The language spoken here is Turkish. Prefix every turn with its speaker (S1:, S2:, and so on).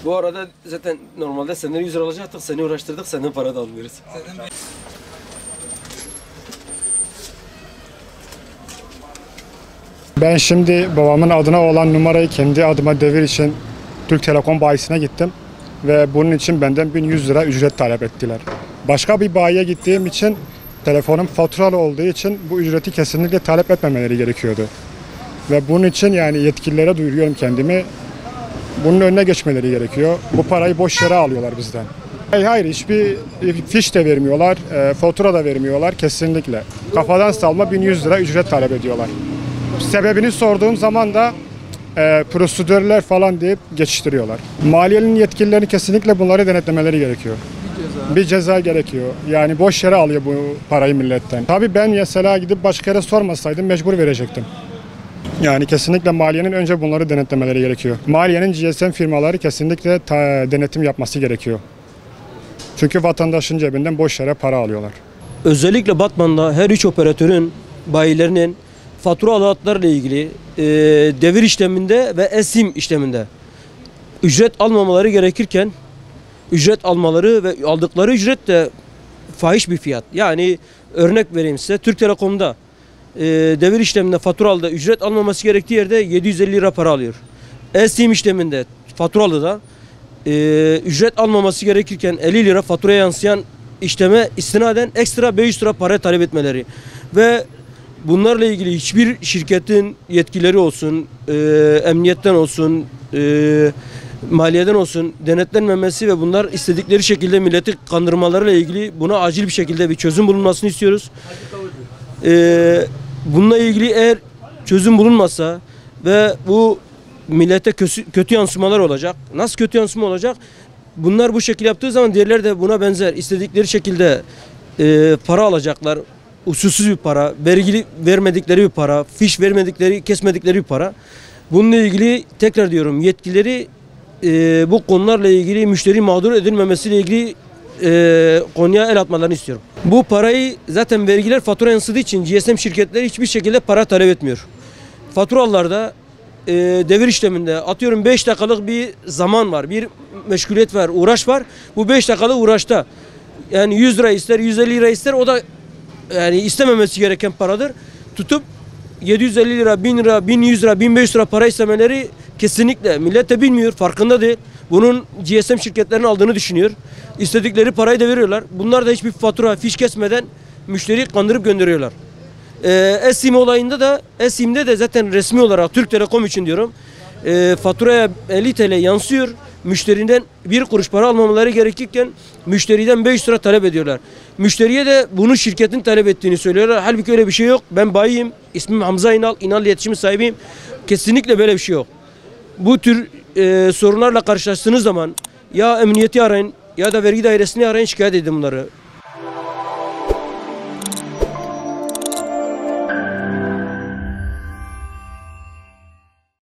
S1: Bu arada zaten normalde senden 100 lira alacaktık, seni uğraştırdık, senden para da almıyoruz.
S2: Ben şimdi babamın adına olan numarayı kendi adıma devir için Türk Telekom bayisine gittim ve bunun için benden 1100 lira ücret talep ettiler. Başka bir bayiye gittiğim için telefonum faturalı olduğu için bu ücreti kesinlikle talep etmemeleri gerekiyordu. Ve bunun için yani yetkililere duyuruyorum kendimi. Bunun önüne geçmeleri gerekiyor. Bu parayı boş yere alıyorlar bizden. Hayır, hiçbir fiş de vermiyorlar, fatura da vermiyorlar kesinlikle. Kafadan salma 1100 lira ücret talep ediyorlar. Sebebini sorduğum zaman da prosedürler falan deyip geçiştiriyorlar. Maliyenin yetkililerini kesinlikle bunları denetlemeleri gerekiyor. Bir ceza gerekiyor. Yani boş yere alıyor bu parayı milletten. Tabii ben mesela gidip başka yere sormasaydım mecbur verecektim. Yani kesinlikle maliyenin önce bunları denetlemeleri gerekiyor. Maliyenin GSM firmaları kesinlikle denetim yapması gerekiyor. Çünkü vatandaşın cebinden boş yere para alıyorlar.
S1: Özellikle Batman'da her üç operatörün, bayilerinin fatura alatlarla ilgili devir işleminde ve eSIM işleminde ücret almamaları gerekirken ücret almaları ve aldıkları ücret de fahiş bir fiyat. Yani örnek vereyim size, Türk Telekom'da devir işleminde faturalıda ücret almaması gerektiği yerde 750 lira para alıyor. eSIM işleminde faturalıda ücret almaması gerekirken 50 lira faturaya yansıyan işleme istinaden ekstra 500 lira para talep etmeleri ve bunlarla ilgili hiçbir şirketin yetkileri olsun, emniyetten olsun, maliyeden olsun denetlenmemesi ve bunlar istedikleri şekilde milleti kandırmalarıyla ilgili buna acil bir şekilde bir çözüm bulunmasını istiyoruz. Bununla ilgili eğer çözüm bulunmazsa ve bu millete kötü yansımalar olacak. Nasıl kötü yansıma olacak? Bunlar bu şekilde yaptığı zaman diğerleri de buna benzer istedikleri şekilde para alacaklar. Usulsüz bir para, vergi vermedikleri bir para, fiş vermedikleri, kesmedikleri bir para. Bununla ilgili tekrar diyorum yetkilileri bu konularla ilgili müşteri mağdur edilmemesiyle ilgili konuya el atmalarını istiyorum. Bu parayı zaten vergiler fatura yansıdığı için GSM şirketleri hiçbir şekilde para talep etmiyor. Faturalarda devir işleminde atıyorum 5 dakikalık bir zaman var, bir meşguliyet var, uğraş var. Bu 5 dakikalık uğraşta yani 100 lira ister, 150 lira ister, o da yani istememesi gereken paradır. Tutup 750 lira, 1000 lira, 1100 lira, 1500 lira para istemeleri kesinlikle millet de bilmiyor, farkında değil. Bunun GSM şirketlerinin aldığını düşünüyor. İstedikleri parayı da veriyorlar. Bunlar da hiçbir fatura, fiş kesmeden müşteriyi kandırıp gönderiyorlar. eSIM olayında da, eSIM'de de zaten resmi olarak Türk Telekom için diyorum, faturaya 50 TL yansıyor. Müşteriden 1 kuruş para almamaları gerekirken müşteriden 500 lira talep ediyorlar. Müşteriye de bunu şirketin talep ettiğini söylüyorlar. Halbuki öyle bir şey yok. Ben bayiyim. İsmim Hamza İnal. İnal iletişim sahibiyim. Kesinlikle böyle bir şey yok. Bu tür sorunlarla karşılaştığınız zaman ya emniyeti arayın ya da vergi dairesini arayın, şikayet edin bunları.